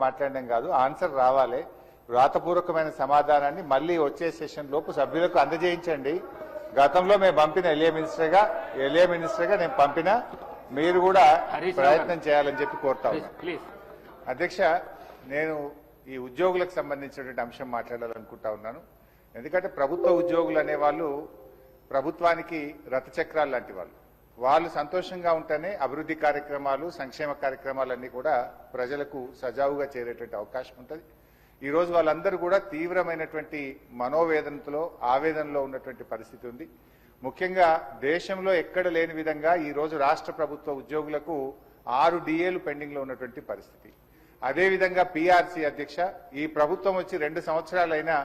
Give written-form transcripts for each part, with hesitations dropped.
మాట్లాడడం కాదు, ఆన్సర్ రావాలి. వ్రాతపూర్వకమైన సమాధానాన్ని మళ్ళీ వచ్చే సెషన్ లోపు సభ్యులకు అందజేయించండి. గతంలో మేము పంపిన ఎలియా మినిస్టర్గా నేను పంపిన, మీరు కూడా ప్రయత్నం చేయాలని చెప్పి కోరుతా ఉన్నాను. అధ్యక్ష, నేను ఈ ఉద్యోగులకు సంబంధించినటువంటి అంశం మాట్లాడాలనుకుంటా ఉన్నాను. ఎందుకంటే ప్రభుత్వ ఉద్యోగులు అనేవాళ్ళు ప్రభుత్వానికి రథచక్రాలు లాంటి వాళ్ళు సంతోషంగా ఉంటేనే అభివృద్ధి కార్యక్రమాలు, సంక్షేమ కార్యక్రమాలన్నీ కూడా ప్రజలకు సజావుగా చేరేటువంటి అవకాశం ఉంటుంది. ఈ రోజు వాళ్ళందరూ కూడా తీవ్రమైనటువంటి మనోవేదనతో, ఆవేదనలో ఉన్నటువంటి పరిస్థితి ఉంది. ముఖ్యంగా దేశంలో ఎక్కడ లేని విధంగా ఈ రోజు రాష్ట్ర ప్రభుత్వ ఉద్యోగులకు 6 డిఏలు పెండింగ్ లో ఉన్నటువంటి పరిస్థితి. అదేవిధంగా పీఆర్సీ అధ్యక్ష, ఈ ప్రభుత్వం వచ్చి 2 సంవత్సరాలైనా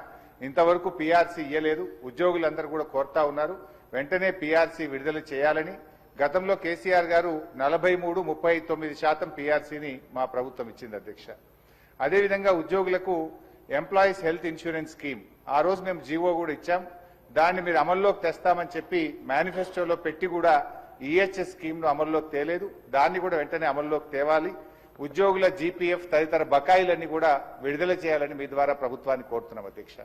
ఇంతవరకు పీఆర్సీ ఇయ్యలేదు. ఉద్యోగులందరూ కూడా కోరుతా ఉన్నారు వెంటనే పీఆర్సీ విడుదల చేయాలని. గతంలో కేసీఆర్ గారు 43-39% పీఆర్సీని మా ప్రభుత్వం ఇచ్చింది అధ్యక్ష. అదేవిధంగా ఉద్యోగులకు ఎంప్లాయీస్ హెల్త్ ఇన్సూరెన్స్ స్కీమ్ ఆ రోజు మేము జీవో కూడా ఇచ్చాం. దాన్ని మీరు అమల్లోకి తెస్తామని చెప్పి మేనిఫెస్టోలో పెట్టి కూడా ఈహెచ్ఎస్ స్కీమ్ ను అమల్లోకి తేలేదు. దాన్ని కూడా వెంటనే అమల్లోకి తేవాలి. ఉద్యోగుల జీపీఎఫ్ తదితర బకాయిలన్నీ కూడా విడుదల చేయాలని మీ ద్వారా ప్రభుత్వాన్ని కోరుతున్నాం అధ్యక్ష.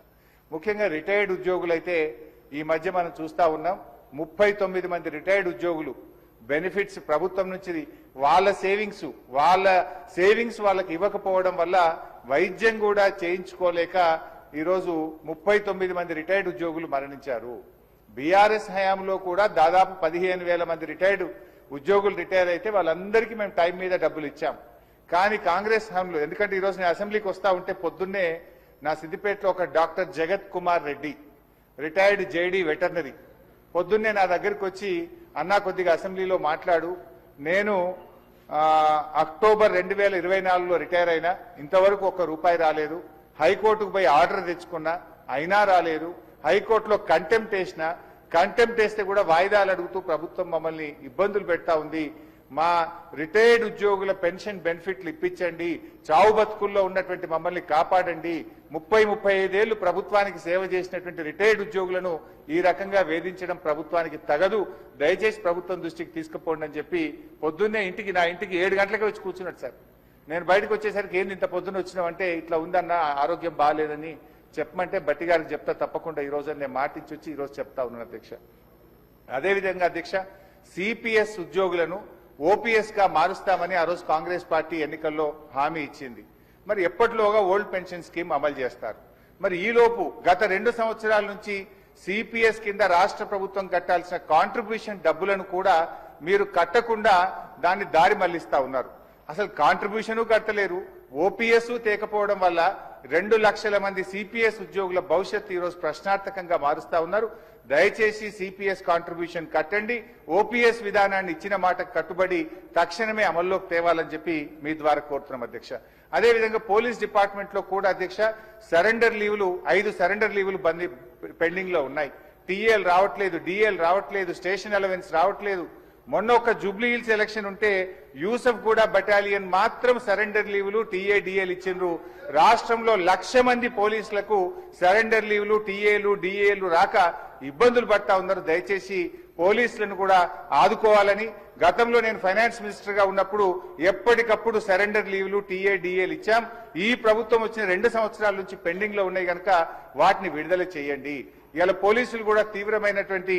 ముఖ్యంగా రిటైర్డ్ ఉద్యోగులైతే ఈ మధ్య మనం చూస్తా ఉన్నాం, 39 మంది రిటైర్డ్ ఉద్యోగులు బెనిఫిట్స్ ప్రభుత్వం నుంచి వాళ్ళ సేవింగ్స్ వాళ్ళకి ఇవ్వకపోవడం వల్ల వైద్యం కూడా చేయించుకోలేక ఈరోజు 39 మంది రిటైర్డ్ ఉద్యోగులు మరణించారు. బీఆర్ఎస్ హయాంలో కూడా దాదాపు 15,000 మంది రిటైర్డ్ ఉద్యోగులు రిటైర్ అయితే వాళ్ళందరికీ మేము టైం మీద డబ్బులు ఇచ్చాం. కానీ కాంగ్రెస్ హయాంలో, ఎందుకంటే ఈరోజు నేను అసెంబ్లీకి వస్తా ఉంటే పొద్దున్నే నా సిద్దిపేటలో ఒక డాక్టర్ జగత్ Kumar Reddy, retired JD veterinary, పొద్దున్నే నా దగ్గరికి వచ్చి, అన్నా కొద్దిగా అసెంబ్లీలో మాట్లాడు, నేను అక్టోబర్ 2024లో రిటైర్ అయినా, ఇంతవరకు ₹1 రాలేదు. హైకోర్టుకు పోయి ఆర్డర్ తెచ్చుకున్నా, అయినా రాలేదు. హైకోర్టులో కంటెంప్ట్ వేస్తే కూడా వాయిదాలు అడుగుతూ ప్రభుత్వం మమ్మల్ని ఇబ్బందులు పెడతా ఉంది. మా రిటైర్డ్ ఉద్యోగుల పెన్షన్ బెనిఫిట్లు ఇప్పించండి, చావు బతుకుల్లో ఉన్నటువంటి మమ్మల్ని కాపాడండి. 30-35 ఏళ్లు ప్రభుత్వానికి సేవ చేసినటువంటి రిటైర్డ్ ఉద్యోగులను ఈ రకంగా వేధించడం ప్రభుత్వానికి తగదు, దయచేసి ప్రభుత్వం దృష్టికి తీసుకుపోండి అని చెప్పి పొద్దున్నే నా ఇంటికి 7 గంటలకే వచ్చి కూర్చున్నాడు సార్. నేను బయటకు వచ్చేసరికి ఏంది ఇంత పొద్దున్న వచ్చినావంటే, ఇట్లా ఉందన్న, ఆరోగ్యం బాగాలేదని చెప్పమంటే బట్టి గారికి చెప్తా తప్పకుండా ఈ రోజు నేను మాటించి వచ్చి ఈ రోజు చెప్తా ఉన్నాను అధ్యక్ష. అదేవిధంగా అధ్యక్ష, సిపిఎస్ ఉద్యోగులను ఓపీఎస్ గా మారుస్తామని ఆ రోజు కాంగ్రెస్ పార్టీ ఎన్నికల్లో హామీ ఇచ్చింది. మరి ఎప్పటిలోగా ఓల్డ్ పెన్షన్ స్కీమ్ అమలు చేస్తారు? మరి ఈలోపు గత 2 సంవత్సరాల నుంచి సిపిఎస్ కింద రాష్ట్ర ప్రభుత్వం కట్టాల్సిన కాంట్రిబ్యూషన్ డబ్బులను కూడా మీరు కట్టకుండా దాన్ని దారి మళ్లిస్తా ఉన్నారు. అసలు కాంట్రిబ్యూషన్ కట్టలేరు, ఓపీఎస్ తేకపోవడం వల్ల 2 లక్షల మంది సిపిఎస్ ఉద్యోగుల భవిష్యత్తు ఈ రోజు ప్రశ్నార్థకంగా మారుస్తా ఉన్నారు. దయచేసి సిపిఎస్ కాంట్రిబ్యూషన్ కట్టండి, ఓపీఎస్ విధానాన్ని ఇచ్చిన మాటకు కట్టుబడి తక్షణమే అమల్లోకి తేవాలని చెప్పి మీ ద్వారా కోరుతున్నాం అధ్యక్ష. అదేవిధంగా పోలీస్ డిపార్ట్మెంట్ లో కూడా అధ్యక్ష, సరెండర్ లీవులు 5 సరెండర్ లీవులు పెండింగ్ లో ఉన్నాయి. టీఏలు రావట్లేదు, డిఏలు రావట్లేదు, స్టేషన్ అలవెన్స్ రావట్లేదు. మొన్న ఒక జూబ్లీ హిల్స్ ఎలక్షన్ ఉంటే యూసఫ్ గూడ బటాలియన్ మాత్రం సరెండర్ లీవులు, టీఏ, డిఏలు ఇచ్చిండ్రు. రాష్ట్రంలో 1,00,000 మంది పోలీసులకు సరెండర్ లీవులు, టీఏలు, డిఏలు రాక ఇబ్బందులు పడతా ఉన్నారు. దయచేసి పోలీసులను కూడా ఆదుకోవాలని, గతంలో నేను ఫైనాన్స్ మినిస్టర్ గా ఉన్నప్పుడు ఎప్పటికప్పుడు సరెండర్ లీవులు, టీఏ, డిఏలు ఇచ్చాం. ఈ ప్రభుత్వం వచ్చిన 2 సంవత్సరాల నుంచి పెండింగ్ లో ఉన్నాయి కనుక వాటిని విడుదల చేయండి. ఇలా పోలీసులు కూడా తీవ్రమైనటువంటి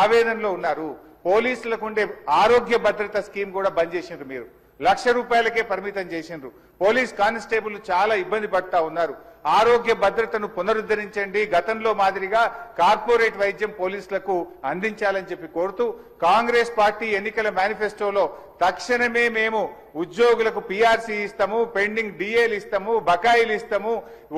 ఆవేదనలో ఉన్నారు. పోలీసులకు ఉండే ఆరోగ్య భద్రత స్కీమ్ కూడా బంద్ చేసిండ్రు. మీరు ₹1,00,000 పరిమితం చేసిండ్రు. పోలీస్ కానిస్టేబుల్ చాలా ఇబ్బంది పడతా ఉన్నారు. ఆరోగ్య భద్రతను పునరుద్ధరించండి, గతంలో మాదిరిగా కార్పొరేట్ వైద్యం పోలీసులకు అందించాలని చెప్పి కోరుతూ, కాంగ్రెస్ పార్టీ ఎన్నికల మేనిఫెస్టోలో తక్షణమే మేము ఉద్యోగులకు పీఆర్సీ ఇస్తాము, పెండింగ్ డిఏలు ఇస్తాము, బకాయిలు ఇస్తాము,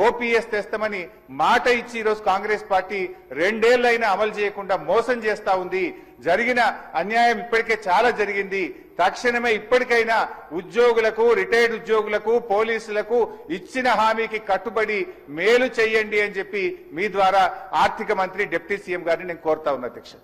ఓపీఎస్ తెస్తామని మాట ఇచ్చి ఈరోజు కాంగ్రెస్ పార్టీ 2 ఏళ్లైనా అమలు చేయకుండా మోసం చేస్తా ఉంది. జరిగిన అన్యాయం ఇప్పటికే చాలా జరిగింది. తక్షణమే ఇప్పటికైనా ఉద్యోగులకు, రిటైర్డ్ ఉద్యోగులకు, పోలీసులకు ఇచ్చిన హామీకి కట్టుబడి మేలు చేయండి అని చెప్పి మీ ద్వారా ఆర్థిక మంత్రి, డిప్యూటీ సీఎం గారిని నేను కోరుతా ఉన్నా అధ్యక్ష.